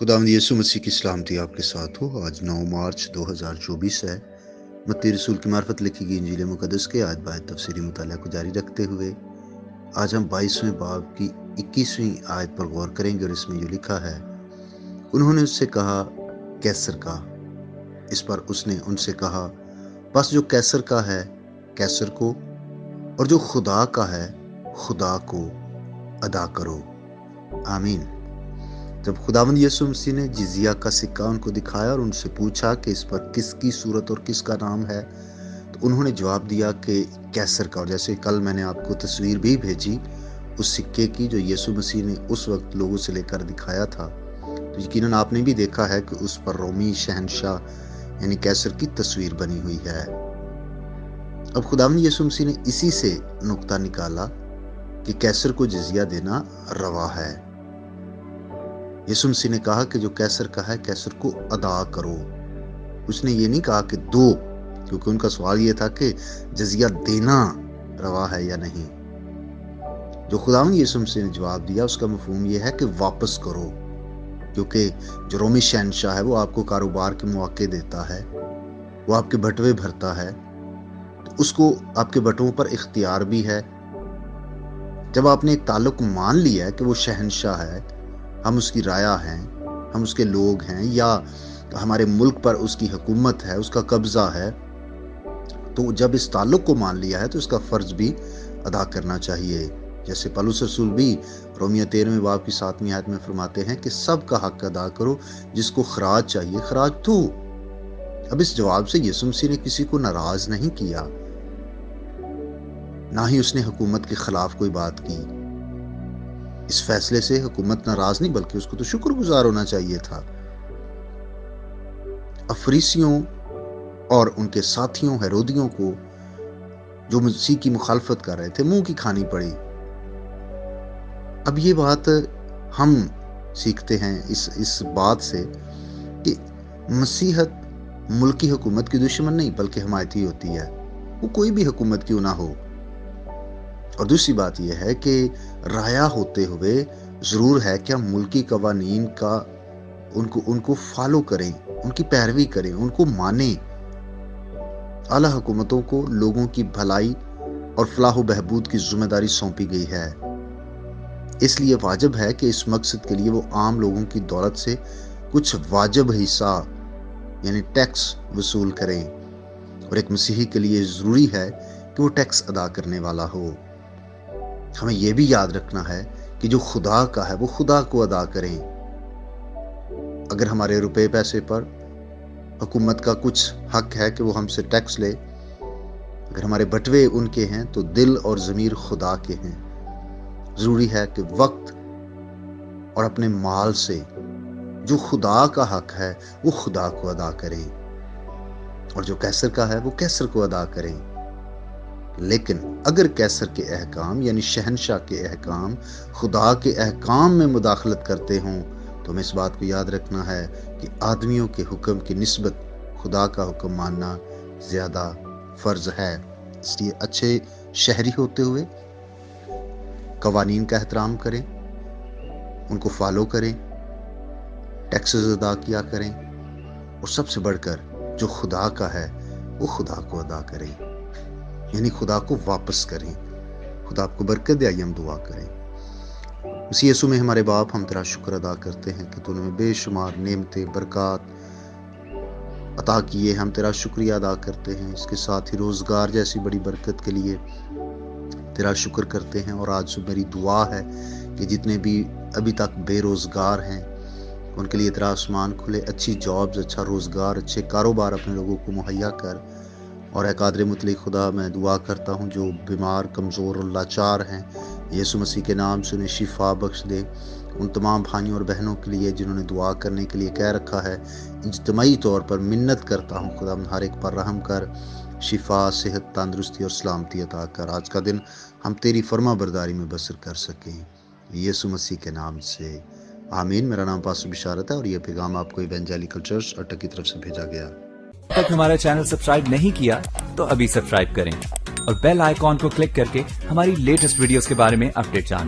खुदावंद यीशु मसीह की सलामती आपके साथ हो। आज 9 मार्च 2024 है। मत्ती रसूल की मार्फत लिखी गई इंजील मुकद्दस के आयत बायत तफसीरी मुताला को जारी रखते हुए आज हम 22वें बाब की 21वीं आयत पर गौर करेंगे और इसमें जो लिखा है, उन्होंने उससे कहा, कैसर का। इस पर उसने उनसे कहा, बस जो कैसर का है कैसर को, और जो खुदा का है खुदा को अदा करो। आमीन। जब खुदावंद यीशु मसीह ने जिजिया का सिक्का उनको दिखाया और उनसे पूछा कि इस पर किसकी सूरत और किसका नाम है, तो उन्होंने जवाब दिया कि कैसर का। और जैसे कल मैंने आपको तस्वीर भी भेजी उस सिक्के की जो यीशु मसीह ने उस वक्त लोगों से लेकर दिखाया था, तो यकीनन आपने भी देखा है कि उस पर रोमी शहनशाह यानी कैसर की तस्वीर बनी हुई है। अब खुदावंद यीशु मसीह ने इसी से नुक्ता निकाला कि कैसर को जिजिया देना रवा है। यीशु मसीह ने कहा कि जो कैसर का है कैसर को अदा करो। उसने ये नहीं कहा कि दो, क्योंकि उनका सवाल ये था कि जजिया देना रवा है या नहीं। जो खुदावंद यीशु मसीह ने जवाब दिया उसका मफहूम ये है कि वापस करो, क्योंकि जो रोमी शहनशाह है वो आपको कारोबार के मौके देता है, वो आपके बटवे भरता है, तो उसको आपके बटवों पर इख्तियार भी है। जब आपने एक ताल्लुक मान लिया है कि वो शहनशाह है, हम उसकी राया हैं, हम उसके लोग हैं, या हमारे मुल्क पर उसकी हुकूमत है, उसका कब्जा है, तो जब इस ताल्लुक को मान लिया है तो इसका फर्ज भी अदा करना चाहिए। जैसे पौलुस रसूल भी रोमियो 13वें बाब की 7वीं आयत में फरमाते हैं कि सब का हक अदा करो, जिसको खराज चाहिए खराज दो। अब इस जवाब से यीशु मसीह ने किसी को नाराज नहीं किया, ना ही उसने हुकूमत के खिलाफ कोई बात की। इस फैसले से हुकूमत नाराज नहीं, बल्कि उसको तो शुक्रगुजार होना चाहिए था। अफरीसियों और उनके साथियों हेरोदियों को जो मसीह की मुखालफत कर रहे थे मुंह की खानी पड़ी। अब ये बात हम सीखते हैं इस बात से कि मसीहत मुल्की हुकूमत की दुश्मन नहीं बल्कि हिमायती होती है, वो कोई भी हुकूमत क्यों ना हो। और दूसरी बात यह है कि राया होते हुए जरूर है कि हम मुल्की कवानीन का उनको फॉलो करें, उनकी पैरवी करें, उनको माने। आला हुकूमतों को लोगों की भलाई और फलाह व बहबूद की जिम्मेदारी सौंपी गई है, इसलिए वाजिब है कि इस मकसद के लिए वो आम लोगों की दौलत से कुछ वाजिब हिस्सा यानी टैक्स वसूल करें। और एक मसीही के लिए जरूरी है कि वो टैक्स अदा करने वाला हो। हमें यह भी याद रखना है कि जो खुदा का है वो खुदा को अदा करें। अगर हमारे रुपए पैसे पर हुकूमत का कुछ हक है कि वो हमसे टैक्स ले, अगर हमारे बटवे उनके हैं तो दिल और ज़मीर खुदा के हैं। जरूरी है कि वक्त और अपने माल से जो खुदा का हक है वो खुदा को अदा करें, और जो कैसर का है वो कैसर को अदा करें। लेकिन अगर कैसर के अहकाम यानी शहनशाह के अहकाम खुदा के अहकाम में मुदाखलत करते हों, तो हमें इस बात को याद रखना है कि आदमियों के हुक्म की निस्बत खुदा का हुक्म मानना ज़्यादा फ़र्ज है। इसलिए अच्छे शहरी होते हुए कवानीन का एहतराम करें, उनको फॉलो करें, टैक्सेस अदा किया करें, और सबसे बढ़कर जो खुदा का है वो खुदा को अदा करें, यानी खुदा को वापस करें। खुदा आपको बरकत दे। आइए हम दुआ करें। उसी यीशु में हमारे बाप, हम तेरा शुक्र अदा करते हैं कि तूने हमें बेशुमार नेमतें बरकत अता किए। हम तेरा शुक्रिया अदा करते हैं। इसके साथ ही रोज़गार जैसी बड़ी बरकत के लिए तेरा शुक्र करते हैं। और आज मेरी दुआ है कि जितने भी अभी तक बेरोज़गार हैं उनके लिए तेरा आसमान खुले, अच्छी जॉब्स, अच्छा रोज़गार, अच्छे कारोबार अपने लोगों को मुहैया कर। और ए कादर मुतलक खुदा, मैं दुआ करता हूँ जो बीमार, कमज़ोर और लाचार हैं, यीशु मसीह के नाम से उन्हें शिफा बख्श दे। उन तमाम भाइयों और बहनों के लिए जिन्होंने दुआ करने के लिए कह रखा है, इज्तिमाई तौर पर मिन्नत करता हूँ खुदा, हर एक पर रहम कर, शिफा, सेहत, तंदुरुस्ती और सलामती अता कर। आज का दिन हम तेरी फर्मा बरदारी में बसर कर सकें, यीशु मसीह के नाम से आमीन। मेरा नाम पास्टर बिशारत है और यह पैगाम आपको इवेंजेलिकल चर्च अटक की तरफ से भेजा गया। तक हमारा चैनल सब्सक्राइब नहीं किया तो अभी सब्सक्राइब करें और बेल आइकॉन को क्लिक करके हमारी लेटेस्ट वीडियोस के बारे में अपडेट जानें।